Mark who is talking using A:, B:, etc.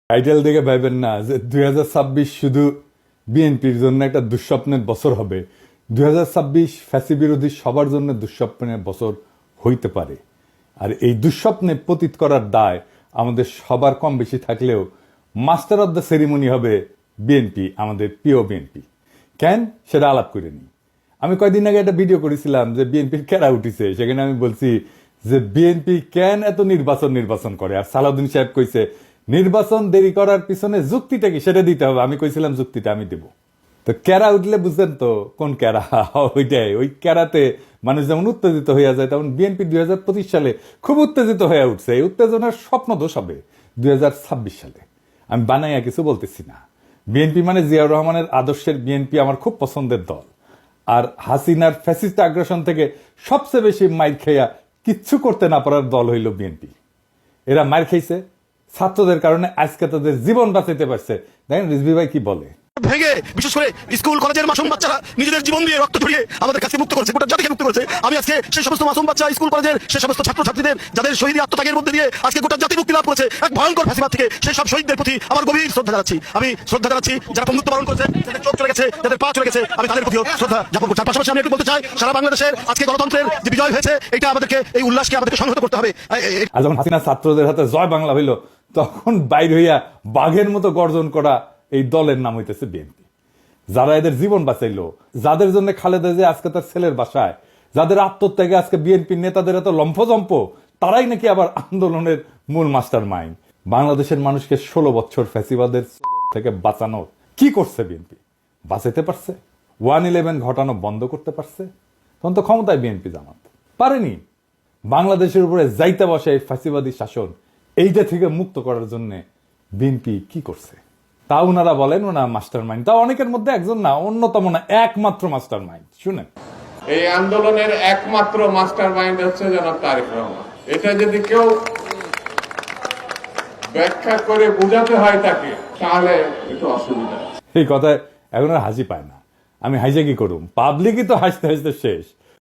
A: Title দেখে ভাইবেন না যে 2026 শুধু বিএনপির জন্য একটা দুঃস্বপ্নের বছর হবে। 2026 ফ্যাসি বিরোধী সবার জন্য দুঃস্বপ্নের বছর হইতে পারে। আর এই দুঃস্বপ্নে পতিত করার দায় আমাদের সবার কম বেশি থাকলেও মাস্টার অব দ্য সেরিমনি হবে বিএনপি, আমাদের প্রিয় বিএনপি। কেন সেটা আলাপ করে নি। আমি কয়েকদিন আগে একটা ভিডিও করেছিলাম যে বিএনপির কেরা উঠিছে, সেখানে আমি বলছি যে বিএনপি কেন এত নির্বাচন করে। আর সালাউদ্দিন সাহেব কইছে নির্বাচন দেরি করার পিছনে যুক্তিটা কি সেটা দিতে হবে। আমি কইছিলাম যুক্তিটা আমি দেব। তো কেরা উঠলে বুঝলেন তো কোন কেরা, ওইটাই। ওই কেরাতে মানুষ যেমন উত্তেজিত হইয়া যায়, তেমন বিএনপি 2025 সালে খুব উত্তেজিত হয়ে উঠছে। এই উত্তেজনার স্বপ্ন দোষ হবে 2026 সালে। আমি বানাইয়া কিছু বলতেছি না। বিএনপি মানে জিয়াউর রহমানের আদর্শের বিএনপি আমার খুব পছন্দের দল। আর হাসিনার ফ্যাসিস্ট আগ্রাসন থেকে সবচেয়ে বেশি মাইর খেয়া কিচ্ছু করতে না পারার দল হইল বিএনপি। এরা মাইর খাইছে ছাত্রদের কারণে, আজকে তাদের জীবন বাঁচাইতে পারছে। দেখেন রিজভী ভাই কি বলে।
B: ভেঙে বিশেষ করে স্কুল কলেজের মাসুম বাচ্চারা নিজেদের জীবন দিয়ে রক্ত ঝরিয়ে আমাদের কাছে মুক্ত করেছে, গোটা জাতিকে মুক্ত করেছে। আমি আজকে সেই সমস্ত মাসুম বাচ্চা, স্কুল কলেজের সেই সমস্ত ছাত্রছাত্রীদের যাদের শহীদ আত্মত্যাগের মধ্যে দিয়ে আজকে গোটা জাতি মুক্তি লাভ করেছে এক ভয়ঙ্কর ফ্যাসিবাদ থেকে, সেই সব শহীদদের প্রতি আমার গভীর শ্রদ্ধা জানাচ্ছি। আমি শ্রদ্ধা জানাচ্ছি যারা বন্ধুত্ব পালন করেছে, যাদের চোখ চলে গেছে, যাদের পা চলে গেছে, আমি তাদের প্রতিও শ্রদ্ধা জ্ঞাপন করছি। পাশাপাশি আমি একটু বলতে চাই, সারা বাংলাদেশের আজকে গণতন্ত্রের যে বিজয় হয়েছে, এটা আমাদেরকে, এই উল্লাসকে আমাদেরকে সংহত করতে হবে।
A: আর যখন হাসিনা ছাত্রদের হাতে জয় বাংলা হইল, তখন বাইর হইয়া বাঘের মতো গর্জন করা এই দলের নাম হইতেছে বিএনপি। যারা এদের জীবন বাঁচাইলো, যাদের জন্য খালেদা জিয়া আজকে তার ছেলের বাসায়, যাদের আত্মত্যাগে আজকে বিএনপির নেতাদের এত লম্ফজম্প, তারাই নাকি আবার আন্দোলনের মূল মাস্টার মাইন্ড। বাংলাদেশের মানুষকে 16 বছর ফ্যাসিবাদের থেকে বাঁচানোর কি করছে বিএনপি? বাঁচাইতে পারছে? 1/11 ঘটানো বন্ধ করতে পারছে? তখন তো ক্ষমতায় বিএনপি জামাত পারেনি। বাংলাদেশের উপরে যাইতে বসে এই ফ্যাসিবাদী শাসন, এইটা থেকে মুক্ত করার জন্য বিএনপি কি করছে? তা ওনারা বলেন ওনা মাস্টার মাইন্ড। তা অনেকের মধ্যে একজন না, অন্যতম না, একমাত্র মাস্টার মাইন্ড। শুনেন,
C: এই আন্দোলনের একমাত্র মাস্টার মাইন্ড হচ্ছে জনাব তারেক রহমান। এটা যদি কেউ ব্যাখ্যা করে বোঝাতে হয় তাকে, তাহলে একটু অসুবিধা।
A: এই কথায় এখন আর হাসি পায় না। আমি হাসে কি করুম? পাবলিকই তো হাসতে হাসতে শেষ।